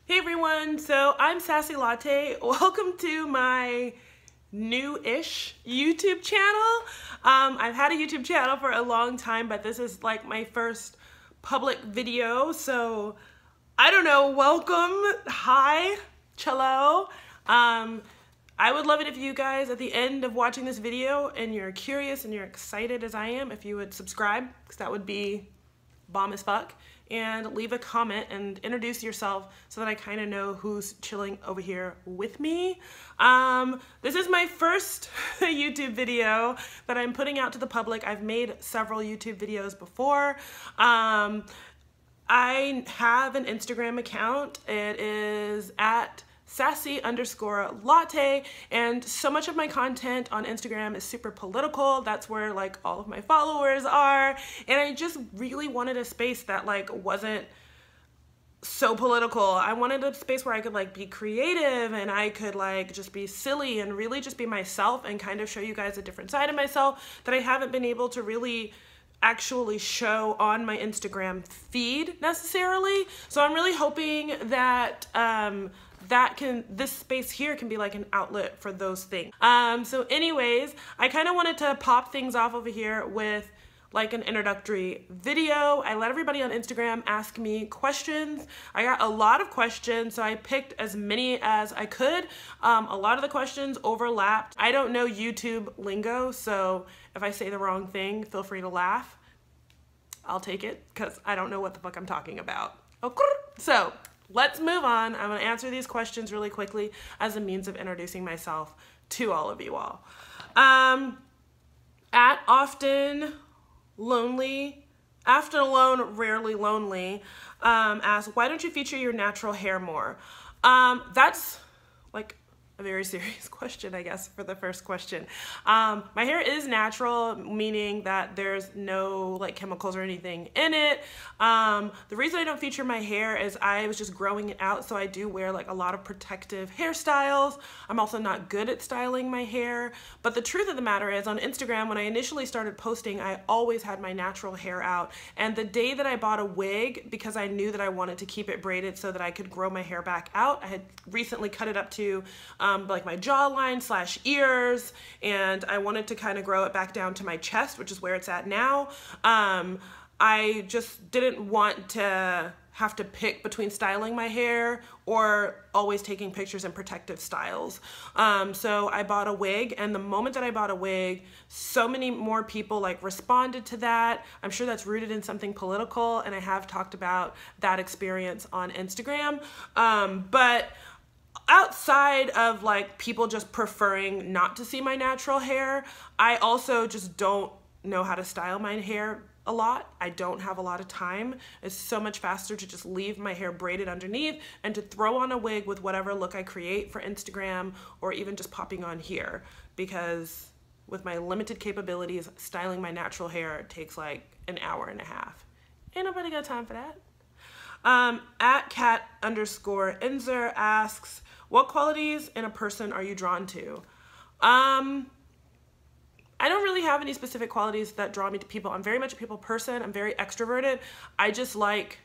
Hey everyone, so I'm Sassy Latte. Welcome to my new-ish YouTube channel. I've had a YouTube channel for a long time, but this is like my first public video, so I don't know, welcome, hi, cello. I would love it if you guys at the end of watching this video and you're curious and you're excited as I am, if you would subscribe, because that would be bomb as fuck, and leave a comment and introduce yourself so that I kind of know who's chilling over here with me. This is my first YouTube video that I'm putting out to the public. I've made several YouTube videos before. I have an Instagram account. It is at SASSY_latte, and so much of my content on Instagram is super political. That's where like all of my followers are, and I just really wanted a space that like wasn't so political. I wanted a space where I could like be creative and I could like just be silly and really just be myself and kind of show you guys a different side of myself that I haven't been able to really actually show on my Instagram feed necessarily. So I'm really hoping that this space here can be like an outlet for those things. So anyways, I kind of wanted to pop things off over here with like an introductory video. I let everybody on Instagram ask me questions. I got a lot of questions, so I picked as many as I could. A lot of the questions overlapped. I don't know YouTube lingo, so if I say the wrong thing, feel free to laugh. I'll take it, because I don't know what the fuck I'm talking about. Okay. So let's move on. I'm gonna answer these questions really quickly as a means of introducing myself to all of you all. At often lonely, often alone, rarely lonely, asks, why don't you feature your natural hair more? That's like a very serious question, I guess, for the first question. My hair is natural, meaning that there's no like chemicals or anything in it. The reason I don't feature my hair is I was just growing it out, so I do wear like a lot of protective hairstyles. I'm also not good at styling my hair, but the truth of the matter is on Instagram, when I initially started posting, I always had my natural hair out, and the day that I bought a wig, because I knew that I wanted to keep it braided so that I could grow my hair back out, I had recently cut it up to like my jawline / ears, and I wanted to kind of grow it back down to my chest, which is where it's at now. I just didn't want to have to pick between styling my hair or always taking pictures in protective styles. So I bought a wig, and the moment that I bought a wig, so many more people like responded to that. I'm sure that's rooted in something political, and I have talked about that experience on Instagram. But outside of like people just preferring not to see my natural hair, I also just don't know how to style my hair a lot. I don't have a lot of time. It's so much faster to just leave my hair braided underneath and to throw on a wig with whatever look I create for Instagram, or even just popping on here, because with my limited capabilities, styling my natural hair takes like an hour and a half. Ain't nobody got time for that. At cat_Inzer asks, what qualities in a person are you drawn to? I don't really have any specific qualities that draw me to people. I'm very much a people person. I'm very extroverted. I just like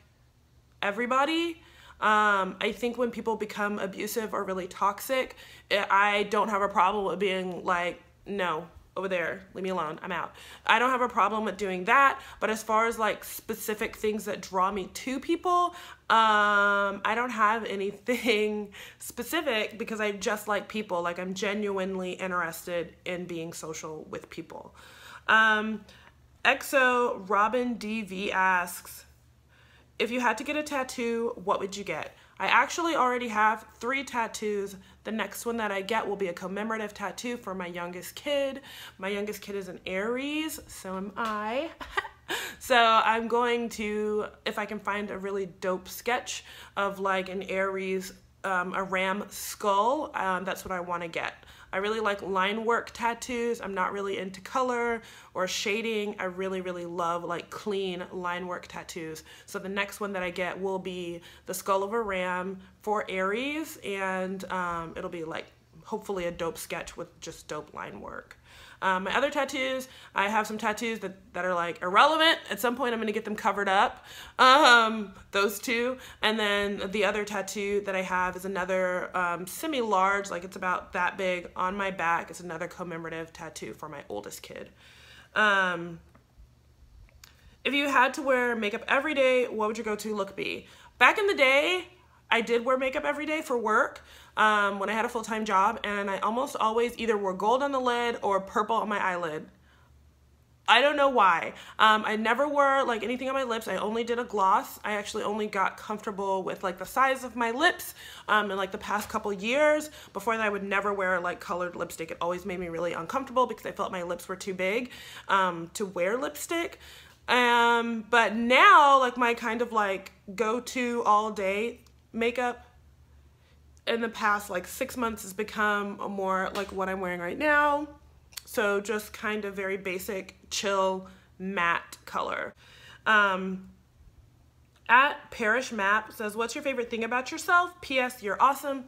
everybody. I think when people become abusive or really toxic, I don't have a problem with being like, no, over there, leave me alone, I'm out. I don't have a problem with doing that, but as far as like specific things that draw me to people, I don't have anything specific, because I just like people. Like, I'm genuinely interested in being social with people. EXO Robin DV asks, if you had to get a tattoo, what would you get? I actually already have 3 tattoos. The next one that I get will be a commemorative tattoo for my youngest kid. My youngest kid is an Aries, so am I. So I'm going to, if I can find a really dope sketch of like an Aries, a ram skull, that's what I want to get. I really like line work tattoos. I'm not really into color or shading. I really, really love like clean line work tattoos. So the next one that I get will be the skull of a ram for Aries, and it'll be like hopefully a dope sketch with just dope line work. My other tattoos, I have some tattoos that are like irrelevant. At some point I'm gonna get them covered up, those two. And then the other tattoo that I have is another semi-large, like it's about that big on my back. It's another commemorative tattoo for my oldest kid. If you had to wear makeup every day, what would your go-to look be? Back in the day, I did wear makeup every day for work when I had a full-time job, and I almost always either wore gold on the lid or purple on my eyelid. I don't know why. I never wore like anything on my lips. I only did a gloss. I actually only got comfortable with like the size of my lips in like the past couple years. Before that, I would never wear like colored lipstick. It always made me really uncomfortable because I felt my lips were too big to wear lipstick. But now, like my kind of like go-to all day makeup in the past like 6 months has become more like what I'm wearing right now. So just kind of very basic, chill, matte color. At Parish Map says, what's your favorite thing about yourself? P.S. You're awesome.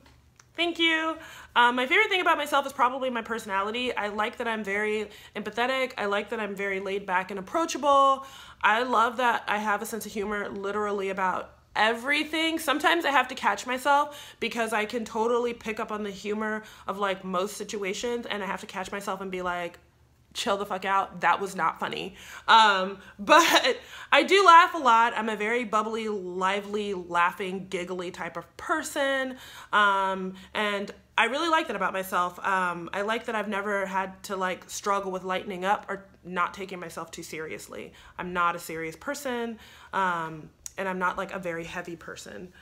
Thank you. My favorite thing about myself is probably my personality. I like that I'm very empathetic. I like that I'm very laid back and approachable. I love that I have a sense of humor literally about everything. Sometimes I have to catch myself because I can totally pick up on the humor of like most situations, and I have to catch myself and be like, chill the fuck out, that was not funny. But I do laugh a lot. I'm a very bubbly, lively, laughing, giggly type of person. And I really like that about myself. I like that I've never had to like struggle with lightening up or not taking myself too seriously. I'm not a serious person, and I'm not like a very heavy person.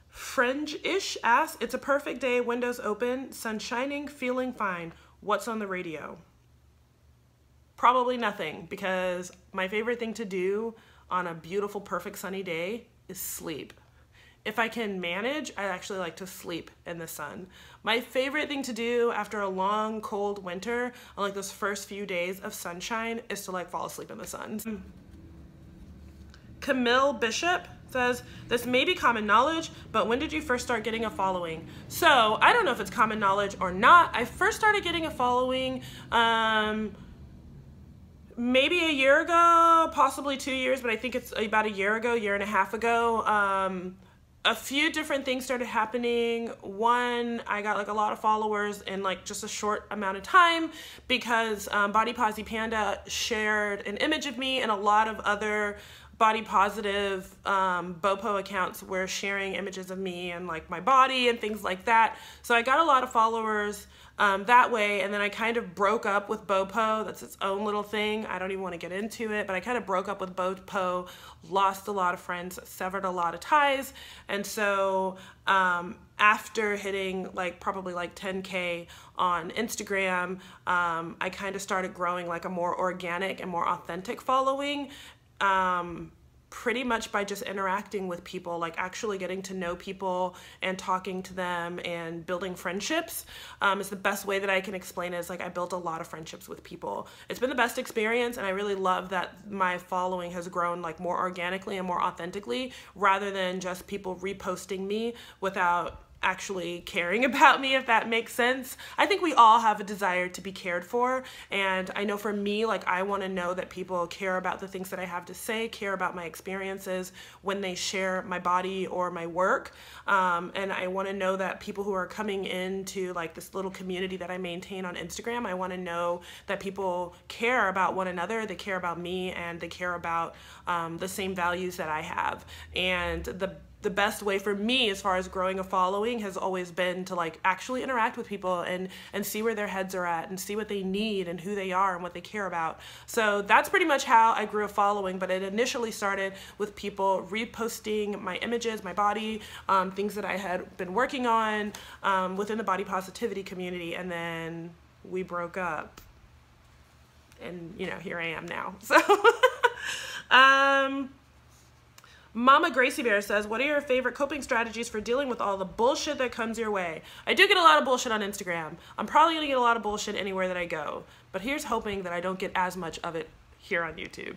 Fringe-ish asks, it's a perfect day, windows open, sun shining, feeling fine. What's on the radio? Probably nothing, because my favorite thing to do on a beautiful, perfect sunny day is sleep. If I can manage, I actually like to sleep in the sun. My favorite thing to do after a long, cold winter, on like those first few days of sunshine, is to like fall asleep in the sun. Camille Bishop says, this may be common knowledge, but when did you first start getting a following? So I don't know if it's common knowledge or not. I first started getting a following maybe a year ago, possibly 2 years, but I think it's about a year ago, year and a half ago. A few different things started happening. One, I got like a lot of followers in like just a short amount of time because Body Posy Panda shared an image of me, and a lot of other body positive BOPO accounts were sharing images of me and like my body and things like that. So I got a lot of followers that way, and then I kind of broke up with BOPO. That's its own little thing. I don't even want to get into it, but I kind of broke up with BOPO, lost a lot of friends, severed a lot of ties. And so after hitting like probably like 10K on Instagram, I kind of started growing like a more organic and more authentic following. Pretty much by just interacting with people, like actually getting to know people and talking to them and building friendships is the best way that I can explain it. Is like I built a lot of friendships with people. It's been the best experience, and I really love that my following has grown like more organically and more authentically rather than just people reposting me without actually caring about me, if that makes sense. I think we all have a desire to be cared for, and I know for me, like I want to know that people care about the things that I have to say, care about my experiences when they share my body or my work, and I want to know that people who are coming into like this little community that I maintain on Instagram, I want to know that people care about one another, they care about me, and they care about the same values that I have. And the best way for me as far as growing a following has always been to like actually interact with people and see where their heads are at and see what they need and who they are and what they care about. So that's pretty much how I grew a following, but it initially started with people reposting my images, my body, things that I had been working on within the body positivity community, and then we broke up. And you know, here I am now. So Mama Gracie Bear says, what are your favorite coping strategies for dealing with all the bullshit that comes your way? I do get a lot of bullshit on Instagram. I'm probably gonna get a lot of bullshit anywhere that I go, but here's hoping that I don't get as much of it here on YouTube.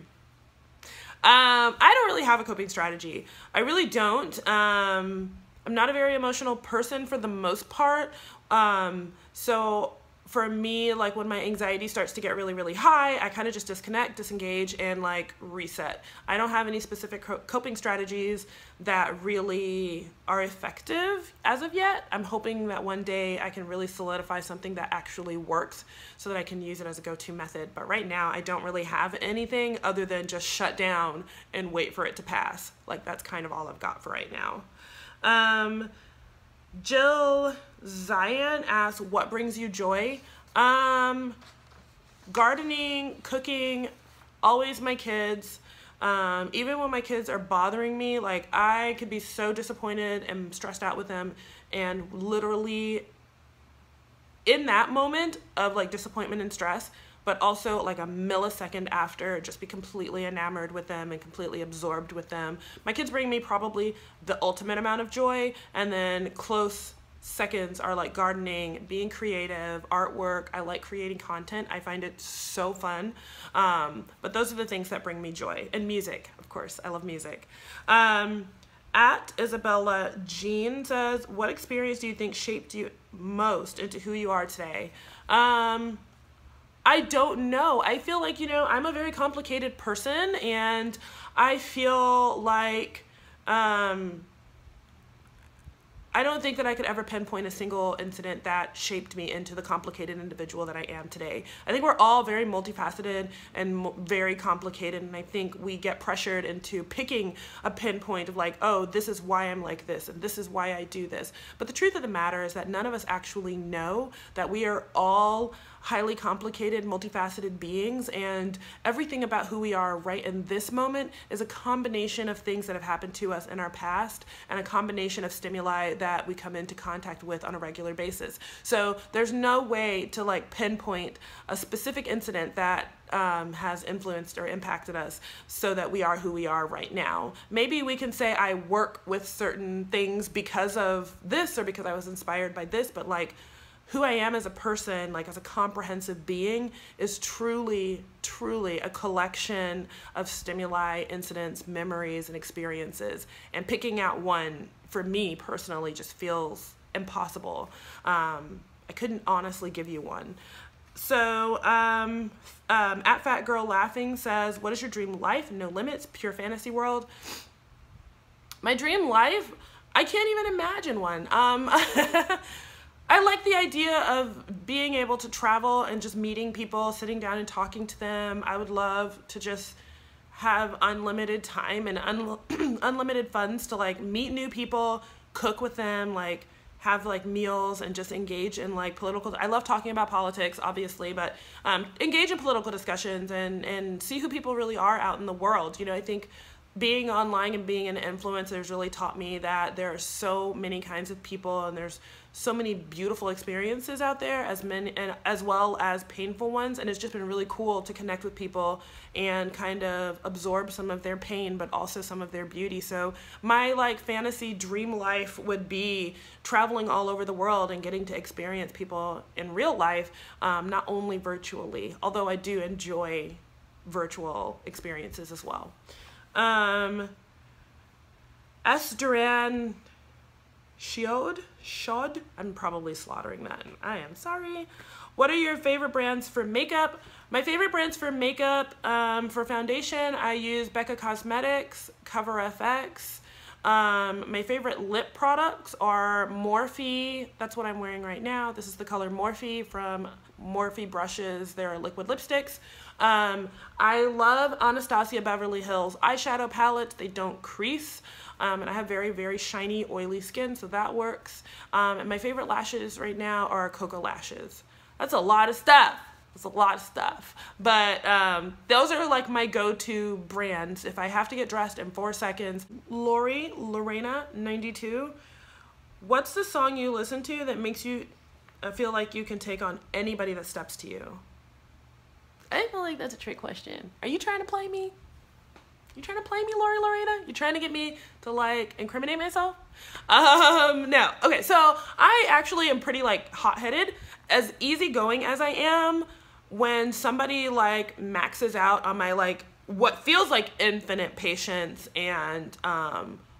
I don't really have a coping strategy. I really don't. I'm not a very emotional person for the most part. So for me, like when my anxiety starts to get really, really high, I kind of just disconnect, disengage, and like reset. I don't have any specific coping strategies that really are effective as of yet. I'm hoping that one day I can really solidify something that actually works so that I can use it as a go-to method. But right now I don't really have anything other than just shut down and wait for it to pass. Like that's kind of all I've got for right now. Jill Zion asks, what brings you joy? Gardening, cooking, always my kids. Even when my kids are bothering me, like I could be so disappointed and stressed out with them, and literally in that moment of like disappointment and stress, but also like a millisecond after, just be completely enamored with them and completely absorbed with them. My kids bring me probably the ultimate amount of joy, and then close seconds are like gardening, being creative, artwork. I like creating content. I find it so fun. But those are the things that bring me joy. And music, of course. I love music. At Isabella Jean says, what experience do you think shaped you most into who you are today? I don't know. I feel like, you know, I'm a very complicated person, and I feel like I don't think that I could ever pinpoint a single incident that shaped me into the complicated individual that I am today. I think we're all very multifaceted and very complicated, and I think we get pressured into picking a pinpoint of like, oh, this is why I'm like this, and this is why I do this. But the truth of the matter is that none of us actually know that we are all highly complicated, multifaceted beings, and everything about who we are right in this moment is a combination of things that have happened to us in our past and a combination of stimuli that we come into contact with on a regular basis. So there's no way to like pinpoint a specific incident that has influenced or impacted us so that we are who we are right now. Maybe we can say I work with certain things because of this or because I was inspired by this, but like who I am as a person, like as a comprehensive being, is truly, truly a collection of stimuli, incidents, memories, and experiences. And picking out one, for me personally, just feels impossible. I couldn't honestly give you one. So, at Fat Girl Laughing says, what is your dream life? No limits, pure fantasy world. My dream life? I can't even imagine one. I like the idea of being able to travel and just meeting people, sitting down and talking to them. I would love to just have unlimited time and unlimited funds to like meet new people, cook with them, like have like meals, and just engage in like political. I love talking about politics, obviously, but engage in political discussions and see who people really are out in the world. You know, I think being online and being an influencer has really taught me that there are so many kinds of people, and there's so many beautiful experiences out there, as well as painful ones, and it's just been really cool to connect with people and kind of absorb some of their pain, but also some of their beauty. So my like fantasy dream life would be traveling all over the world and getting to experience people in real life, not only virtually, although I do enjoy virtual experiences as well. S. Duran Shod, I'm probably slaughtering that. I am sorry. What are your favorite brands for makeup? My favorite brands for makeup, for foundation, I use Becca Cosmetics, Cover FX. My favorite lip products are Morphe. That's what I'm wearing right now. This is the color Morphe from Morphe brushes. They're liquid lipsticks. I love Anastasia Beverly Hills eyeshadow palettes. They don't crease. And I have very, very shiny, oily skin, so that works. And my favorite lashes right now are Cocoa Lashes. That's a lot of stuff. That's a lot of stuff. But those are like my go-to brands. If I have to get dressed in 4 seconds. Lorena 92. What's the song you listen to that makes you feel like you can take on anybody that steps to you? I feel like that's a trick question. Are you trying to play me? You trying to play me, Lorena? You trying to get me to like incriminate myself? No. Okay, so I actually am pretty like hot-headed. As easygoing as I am, when somebody like maxes out on my like what feels like infinite patience and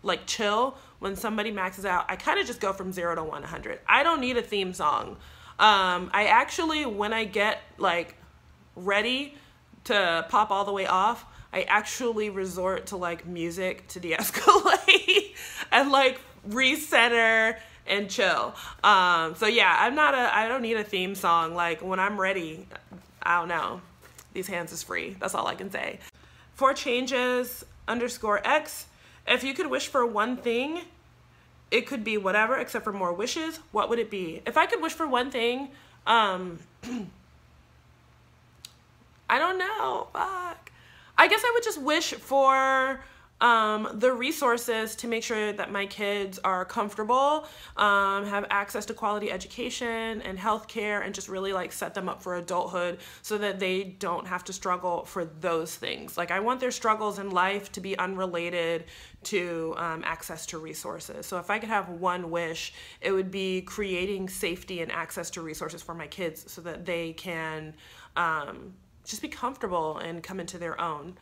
like chill, when somebody maxes out, I kind of just go from 0 to 100. I don't need a theme song. I actually, when I get like ready to pop all the way off, I actually resort to like music to de-escalate and like recenter and chill. So yeah, I don't need a theme song. Like when I'm ready, I don't know. These hands is free. That's all I can say. For changes _X, if you could wish for one thing, it could be whatever except for more wishes. What would it be? If I could wish for one thing, I don't know. Fuck. I guess I would just wish for the resources to make sure that my kids are comfortable, have access to quality education and healthcare, and just really like set them up for adulthood so that they don't have to struggle for those things. Like I want their struggles in life to be unrelated to access to resources. So if I could have one wish, it would be creating safety and access to resources for my kids so that they can just be comfortable and come into their own.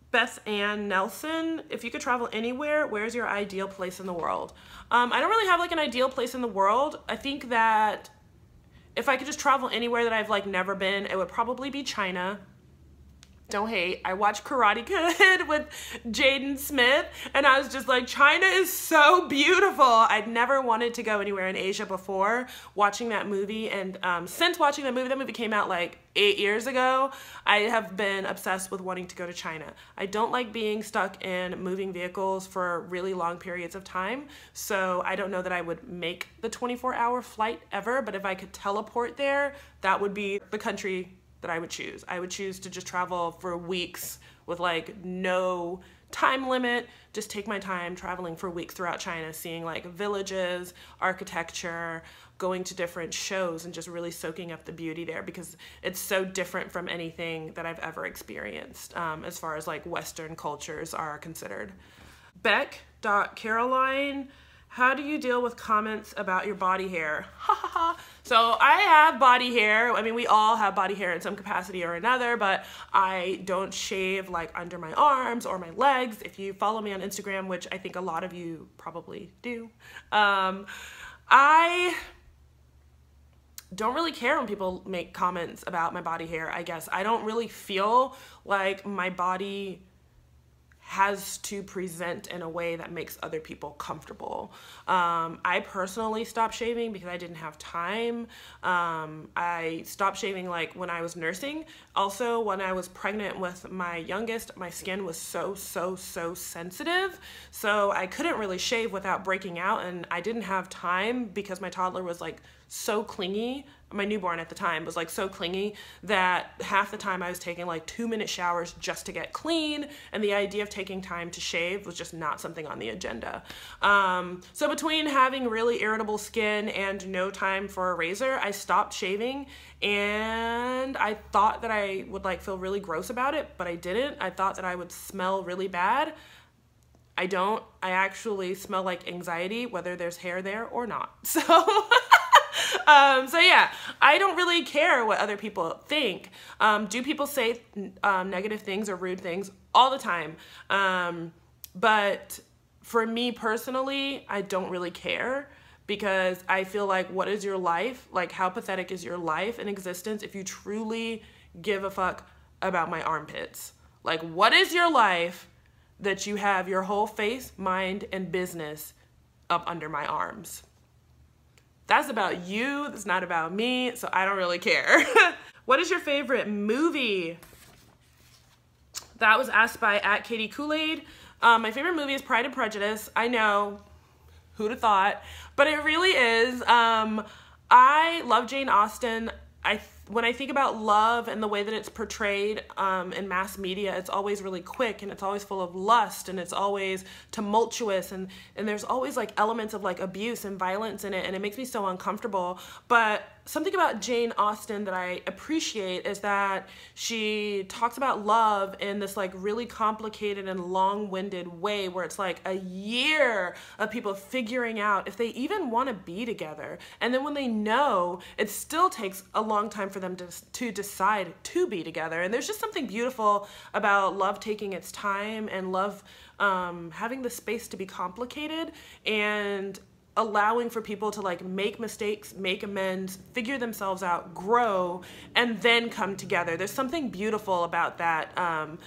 Beth Ann Nelson, if you could travel anywhere, where's your ideal place in the world? I don't really have like an ideal place in the world. I think that if I could just travel anywhere that I've like never been, it would probably be China. Don't hate. I watched Karate Kid with Jaden Smith and I was just like, China is so beautiful. I'd never wanted to go anywhere in Asia before watching that movie. And since watching that movie came out like 8 years ago, I have been obsessed with wanting to go to China. I don't like being stuck in moving vehicles for really long periods of time. So I don't know that I would make the 24-hour flight ever, but if I could teleport there, that would be the country that I would choose. I would choose to just travel for weeks with like no time limit, just take my time traveling for weeks throughout China, seeing like villages, architecture, going to different shows and just really soaking up the beauty there because it's so different from anything that I've ever experienced as far as like Western cultures are considered. Beck.Caroline, how do you deal with comments about your body hair? So I have body hair. I mean, we all have body hair in some capacity or another, but I don't shave like under my arms or my legs. If you follow me on Instagram, which I think a lot of you probably do, I don't really care when people make comments about my body hair, I guess. I don't really feel like my body has to present in a way that makes other people comfortable. I personally stopped shaving because I didn't have time. I stopped shaving like when I was nursing. Also, when I was pregnant with my youngest, my skin was so sensitive. So I couldn't really shave without breaking out, and I didn't have time because my toddler was like so clingy. My newborn at the time was like so clingy that half the time I was taking like 2-minute showers just to get clean, and the idea of taking time to shave was just not something on the agenda. So between having really irritable skin and no time for a razor, I stopped shaving, and I thought that I would like feel really gross about it, but I didn't. I thought that I would smell really bad. I don't. I actually smell like anxiety, whether there's hair there or not. So yeah, I don't really care what other people think. Do people say negative things or rude things? All the time. But for me personally, I don't really care because I feel like, what is your life? Like, how pathetic is your life and existence if you truly give a fuck about my armpits? Like, what is your life that you have your whole face, mind, and business up under my arms? That's about you, that's not about me, so I don't really care. What is your favorite movie? That was asked by @KatieKool-Aid. My favorite movie is Pride and Prejudice. I know, who'd have thought, but it really is. I love Jane Austen. When I think about love and the way that it's portrayed in mass media, it's always really quick and it's always full of lust and it's always tumultuous and there's always like elements of like abuse and violence in it, and it makes me so uncomfortable. But something about Jane Austen that I appreciate is that she talks about love in this like really complicated and long-winded way where it's like a year of people figuring out if they even want to be together. And then when they know, it still takes a long time for them to decide to be together. And there's just something beautiful about love taking its time and love having the space to be complicated. And allowing for people to like make mistakes, make amends, figure themselves out, grow, and then come together. There's something beautiful about that.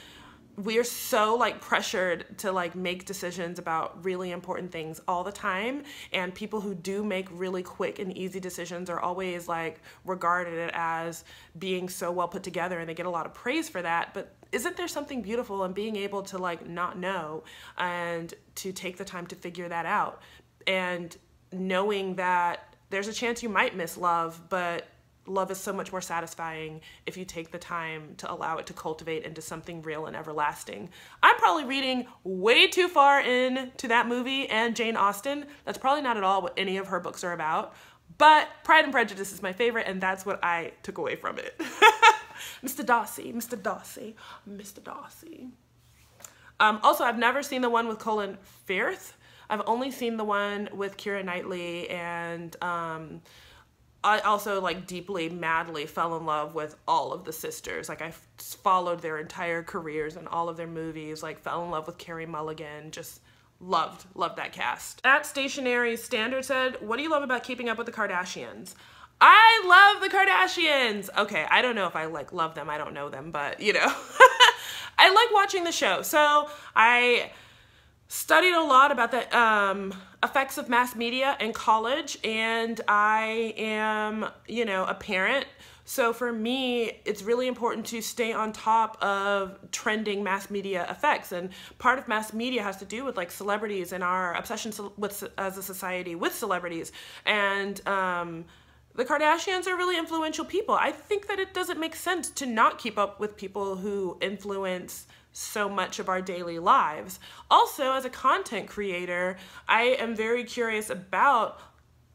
We are so like pressured to like make decisions about really important things all the time, and people who do make really quick and easy decisions are always like regarded as being so well put together, and they get a lot of praise for that. But isn't there something beautiful in being able to like not know and to take the time to figure that out, and knowing that there's a chance you might miss love, but love is so much more satisfying if you take the time to allow it to cultivate into something real and everlasting. I'm probably reading way too far into that movie and Jane Austen. That's probably not at all what any of her books are about, but Pride and Prejudice is my favorite, and that's what I took away from it. Mr. Darcy, Mr. Darcy, Mr. Darcy. Also, I've never seen the one with Colin Firth. I've only seen the one with Keira Knightley, and I also like deeply, madly fell in love with all of the sisters. Like I followed their entire careers and all of their movies, like fell in love with Carey Mulligan, just loved that cast. At Stationary Standard said, what do you love about Keeping Up with the Kardashians? I love the Kardashians. Okay, I don't know if I like love them, I don't know them, but you know. I like watching the show. So I studied a lot about the effects of mass media in college, and I am, you know, a parent. So for me, it's really important to stay on top of trending mass media effects. And part of mass media has to do with like celebrities and our obsession with, as a society with celebrities. And the Kardashians are really influential people. I think that it doesn't make sense to not keep up with people who influence so much of our daily lives. Also, as a content creator, I am very curious about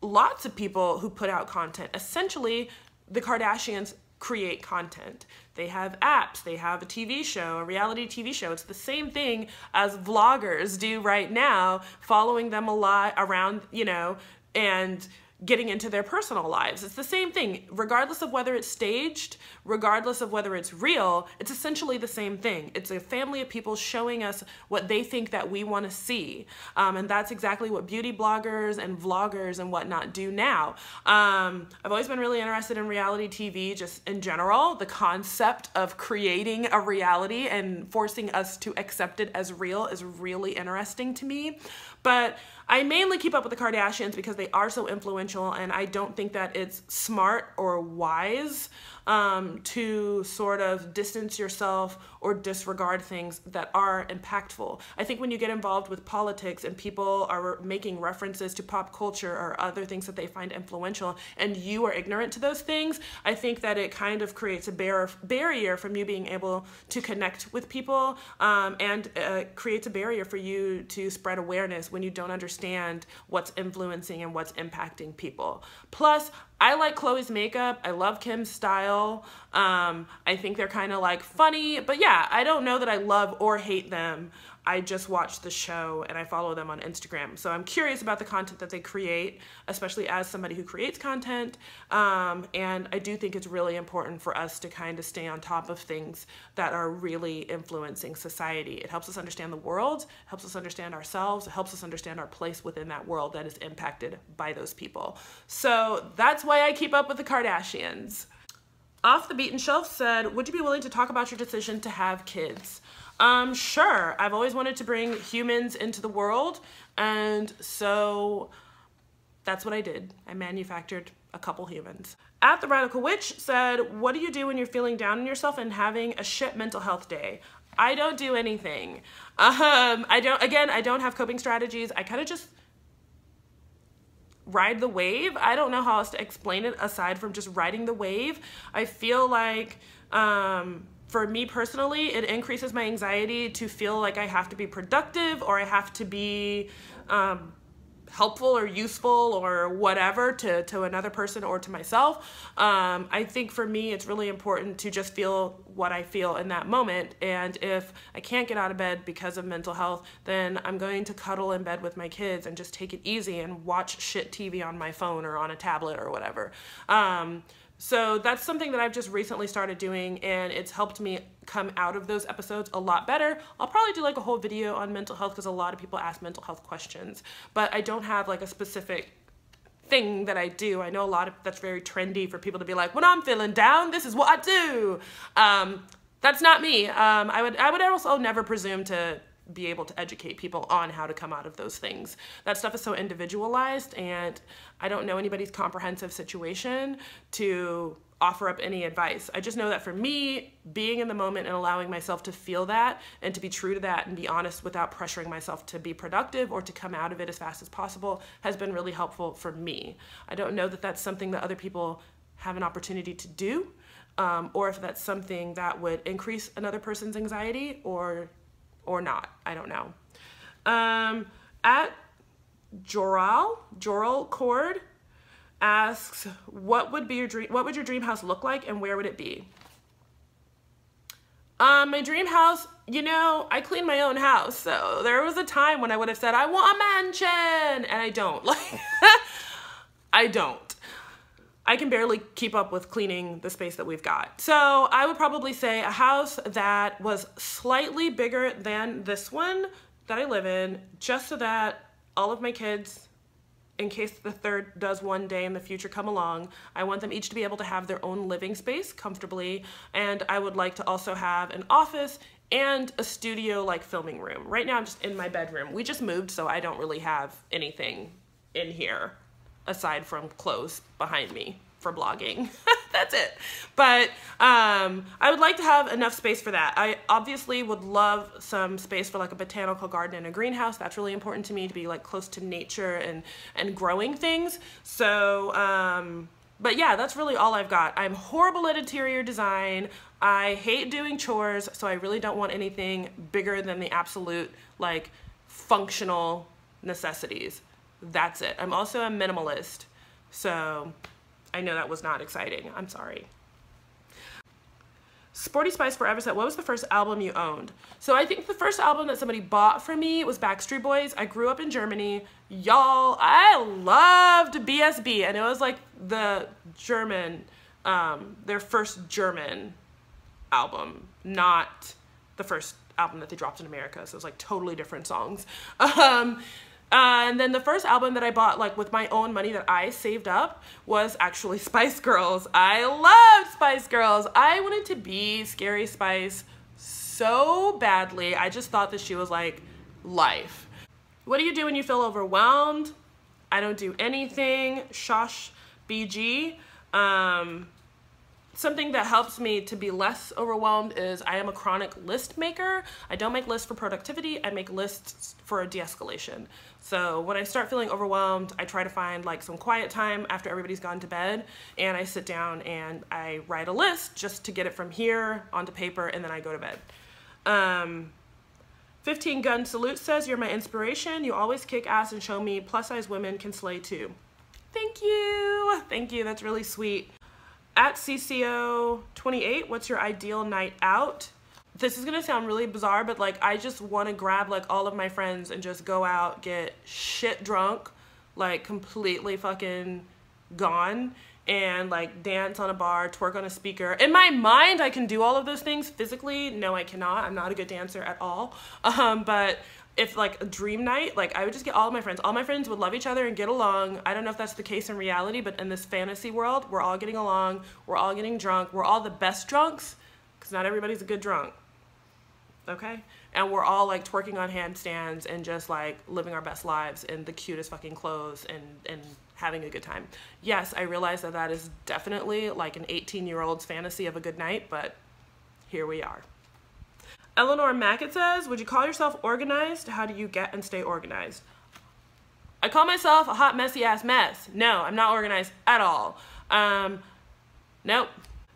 lots of people who put out content. Essentially, the Kardashians create content. They have apps, they have a TV show, a reality TV show. It's the same thing as vloggers do right now, following them a lot around, you know, and getting into their personal lives. It's the same thing, regardless of whether it's staged, regardless of whether it's real, it's essentially the same thing. It's a family of people showing us what they think that we want to see. And that's exactly what beauty bloggers and vloggers and whatnot do now. I've always been really interested in reality TV just in general. The concept of creating a reality and forcing us to accept it as real is really interesting to me. But I mainly keep up with the Kardashians because they are so influential, and I don't think that it's smart or wise to sort of distance yourself or disregard things that are impactful. I think when you get involved with politics and people are making references to pop culture or other things that they find influential and you are ignorant to those things, I think that it kind of creates a barrier from you being able to connect with people, and creates a barrier for you to spread awareness when you don't understand what's influencing and what's impacting people. Plus, I like Khloe's makeup. I love Kim's style. I think they're kind of like funny, but yeah, I don't know that I love or hate them. I just watch the show and I follow them on Instagram. So I'm curious about the content that they create, especially as somebody who creates content. And I do think it's really important for us to kind of stay on top of things that are really influencing society. It helps us understand the world, helps us understand ourselves, it helps us understand our place within that world that is impacted by those people. So that's why I keep up with the Kardashians. Off the Beaten Shelf said, would you be willing to talk about your decision to have kids? Sure. I've always wanted to bring humans into the world, and so that's what I did. I manufactured a couple humans. At the Radical Witch said, what do you do when you're feeling down on yourself and having a shit mental health day? I don't do anything. I don't have coping strategies. I kind of just ride the wave. I don't know how else to explain it aside from just riding the wave. I feel like, for me personally, it increases my anxiety to feel like I have to be productive or I have to be helpful or useful or whatever to another person or to myself. I think for me, it's really important to just feel what I feel in that moment. And if I can't get out of bed because of mental health, then I'm going to cuddle in bed with my kids and just take it easy and watch shit TV on my phone or on a tablet or whatever. So that's something that I've just recently started doing, and it's helped me come out of those episodes a lot better. I'll probably do like a whole video on mental health because a lot of people ask mental health questions, but I don't have like a specific thing that I do. I know a lot of that's very trendy for people to be like, when I'm feeling down, this is what I do. That's not me. I would also never presume to be able to educate people on how to come out of those things. That stuff is so individualized, and I don't know anybody's comprehensive situation to offer up any advice. I just know that for me, being in the moment and allowing myself to feel that and to be true to that and be honest without pressuring myself to be productive or to come out of it as fast as possible has been really helpful for me. I don't know that that's something that other people have an opportunity to do, or if that's something that would increase another person's anxiety or not. I don't know. At Joral Cord asks, what would your dream house look like and where would it be? My dream house, you know, I clean my own house, so there was a time when I would have said I want a mansion, and I don't. Like, I don't. I can barely keep up with cleaning the space that we've got. So I would probably say a house that was slightly bigger than this one that I live in, just so that all of my kids, in case the third does one day in the future come along, I want them each to be able to have their own living space comfortably. And I would like to also have an office and a studio like filming room. Right now I'm just in my bedroom. We just moved, so I don't really have anything in here aside from clothes behind me for blogging. That's it. But I would like to have enough space for that. I obviously would love some space for like a botanical garden and a greenhouse. That's really important to me, to be like close to nature and growing things. So, but yeah, that's really all I've got. I'm horrible at interior design. I hate doing chores, so I really don't want anything bigger than the absolute like functional necessities. That's it. I'm also a minimalist, so I know that was not exciting. I'm sorry. Sporty Spice Forever said, what was the first album you owned? So I think the first album that somebody bought for me was Backstreet Boys. I grew up in Germany. Y'all, I loved BSB, and it was like the German, their first German album, not the first album that they dropped in America. So it was like totally different songs. And then the first album that I bought like with my own money that I saved up was actually Spice Girls. I loved Spice Girls. I wanted to be Scary Spice so badly. I just thought that she was like life. What do you do when you feel overwhelmed? I don't do anything. Shosh BG. Something that helps me to be less overwhelmed is I am a chronic list maker. I don't make lists for productivity. I make lists for de-escalation. So when I start feeling overwhelmed, I try to find like some quiet time after everybody's gone to bed, and I sit down and I write a list just to get it from here onto paper, and then I go to bed. 15 Gun Salute says, you're my inspiration. You always kick ass and show me plus size women can slay too. Thank you. Thank you. That's really sweet. At CCO28, what's your ideal night out? This is gonna sound really bizarre, but like I just want to grab like all of my friends and just go out, get shit drunk, like completely fucking gone, and like dance on a bar, twerk on a speaker. In my mind, I can do all of those things. Physically, no, I cannot. I'm not a good dancer at all. But if like a dream night, like I would just get all of my friends. All my friends would love each other and get along. I don't know if that's the case in reality, but in this fantasy world, we're all getting along. We're all getting drunk. We're all the best drunks, because not everybody's a good drunk. Okay? And we're all like twerking on handstands and just like living our best lives in the cutest fucking clothes and having a good time. Yes, I realize that that is definitely like an 18-year-old's fantasy of a good night, but here we are. Eleanor Mackett says, would you call yourself organized? How do you get and stay organized? I call myself a hot, messy ass mess. No, I'm not organized at all. Nope.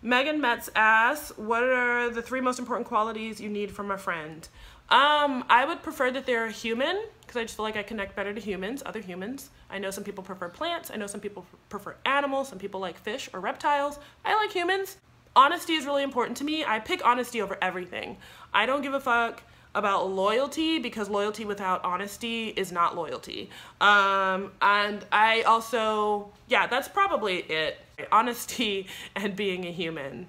Megan Metz asks, what are the 3 most important qualities you need from a friend? I would prefer that they're human, because I just feel like I connect better to humans, other humans. I know some people prefer plants. I know some people prefer animals. Some people like fish or reptiles. I like humans. Honesty is really important to me. I pick honesty over everything. I don't give a fuck about loyalty, because loyalty without honesty is not loyalty. And I also, yeah, that's probably it. Honesty and being a human.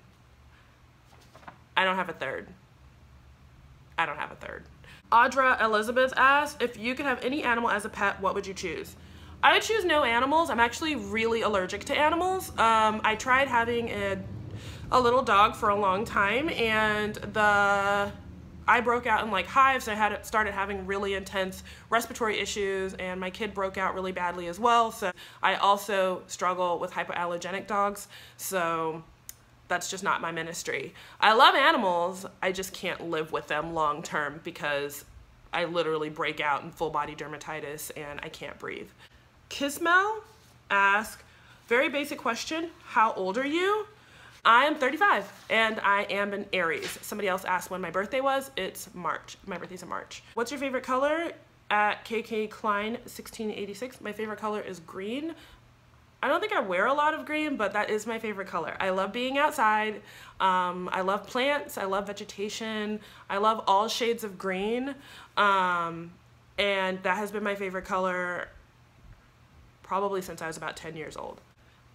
I don't have a third. I don't have a third. Audra Elizabeth asks, if you could have any animal as a pet, what would you choose? I would choose no animals. I'm actually really allergic to animals. I tried having a little dog for a long time, and I broke out in like hives. I started having really intense respiratory issues, and my kid broke out really badly as well. So I also struggle with hypoallergenic dogs. So that's just not my ministry. I love animals. I just can't live with them long term because I literally break out in full body dermatitis and I can't breathe. Kismel asks, very basic question, how old are you? I am 35 and I am an Aries. Somebody else asked when my birthday was. It's March. My birthday's in March. What's your favorite color? At KK Klein 1686. My favorite color is green. I don't think I wear a lot of green, but that is my favorite color. I love being outside. I love plants. I love vegetation. I love all shades of green. And that has been my favorite color probably since I was about 10 years old.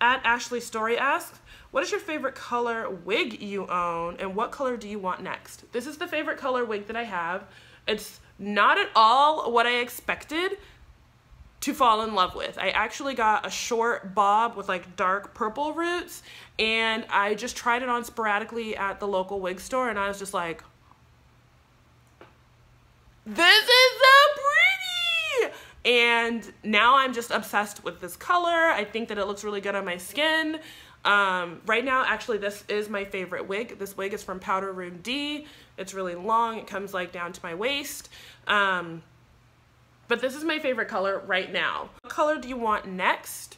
At Ashley Story asks, what is your favorite color wig you own and what color do you want next? This is the favorite color wig that I have. It's not at all what I expected to fall in love with. I actually got a short bob with like dark purple roots, and I just tried it on sporadically at the local wig store, and I was just like, this is so pretty! And now I'm just obsessed with this color. I think that it looks really good on my skin. Right now, actually, this is my favorite wig. This wig is from Powder Room D. It's really long. It comes like down to my waist. But this is my favorite color right now. What color do you want next?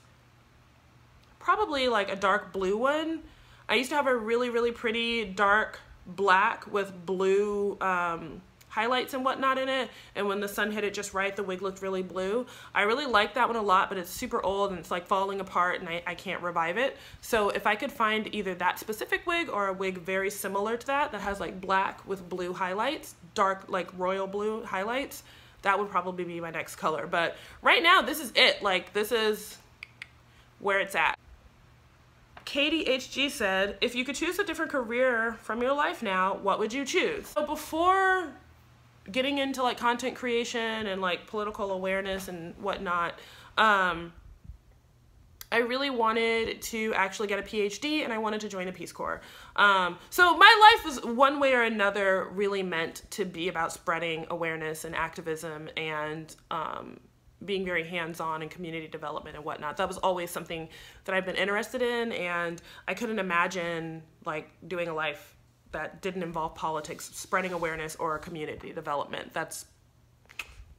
Probably like a dark blue one. I used to have a really, really pretty dark black with blue highlights and whatnot in it, and when the sun hit it just right, the wig looked really blue. I really like that one a lot, but it's super old and it's like falling apart and I can't revive it. So if I could find either that specific wig or a wig very similar to that has like black with blue highlights, dark like royal blue highlights, that would probably be my next color. But right now, this is it. Like, this is where it's at. Katie HG said, if you could choose a different career from your life now, what would you choose? So before getting into like content creation and like political awareness and whatnot, I really wanted to actually get a PhD and I wanted to join the Peace Corps. So my life was one way or another really meant to be about spreading awareness and activism and being very hands-on in community development and whatnot. That was always something that I've been interested in, and I couldn't imagine like doing a life that didn't involve politics, spreading awareness, or community development. That's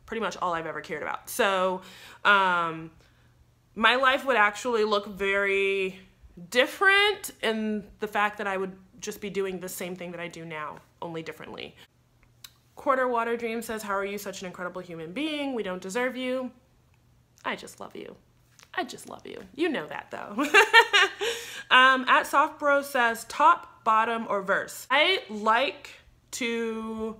pretty much all I've ever cared about. So my life would actually look very different in the fact that I would just be doing the same thing that I do now, only differently. Quarter Water Dream says, how are you such an incredible human being? We don't deserve you. I just love you. I just love you. You know that though. At Soft Bro says, top, bottom, or verse. I like to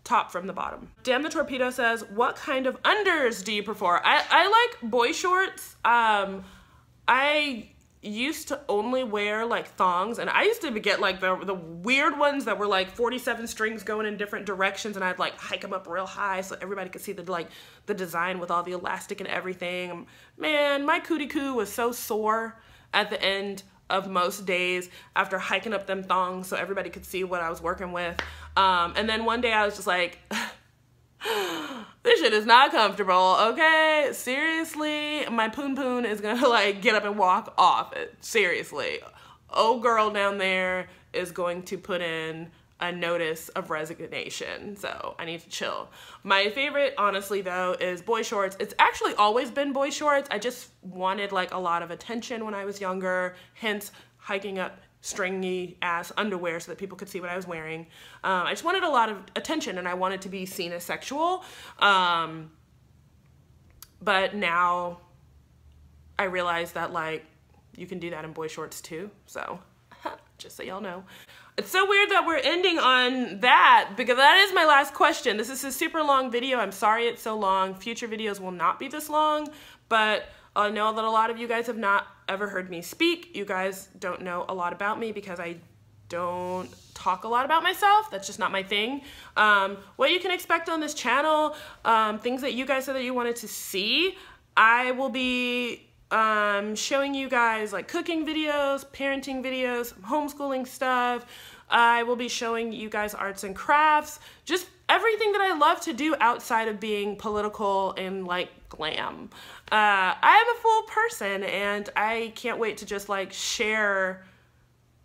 top from the bottom. Damn the Torpedo says, what kind of unders do you prefer? I like boy shorts. I used to only wear like thongs, and I used to get like the weird ones that were like 47 strings going in different directions, and I'd like hike them up real high so everybody could see the design with all the elastic and everything. Man, my cootie coo was so sore at the end of most days after hiking up them thongs so everybody could see what I was working with. And then one day I was just like, this shit is not comfortable, okay? Seriously, my poon poon is gonna like get up and walk off. Seriously. Old girl down there is going to put in a notice of resignation, so I need to chill. My favorite, honestly though, is boy shorts. It's actually always been boy shorts. I just wanted like a lot of attention when I was younger, hence hiking up stringy ass underwear so that people could see what I was wearing. I just wanted a lot of attention and I wanted to be seen as sexual. But now I realize that like you can do that in boy shorts too, so just so y'all know. It's so weird that we're ending on that because that is my last question. This is a super long video. I'm sorry it's so long. Future videos will not be this long, but I know that a lot of you guys have not ever heard me speak. You guys don't know a lot about me because I don't talk a lot about myself. That's just not my thing. What you can expect on this channel, things that you guys said that you wanted to see, I will be showing you guys like cooking videos, parenting videos, homeschooling stuff. I will be showing you guys arts and crafts, just everything that I love to do outside of being political and like glam. I am a full person and I can't wait to just like share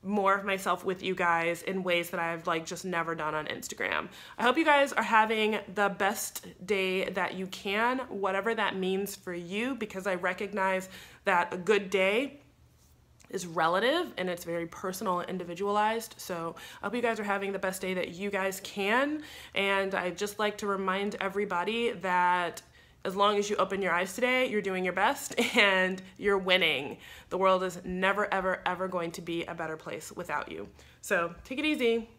more of myself with you guys in ways that I've like just never done on Instagram. I hope you guys are having the best day that you can, whatever that means for you, because I recognize that a good day is relative and it's very personal and individualized. So I hope you guys are having the best day that you guys can. And I'd just like to remind everybody that as long as you open your eyes today, you're doing your best and you're winning. The world is never, ever, ever going to be a better place without you. So take it easy.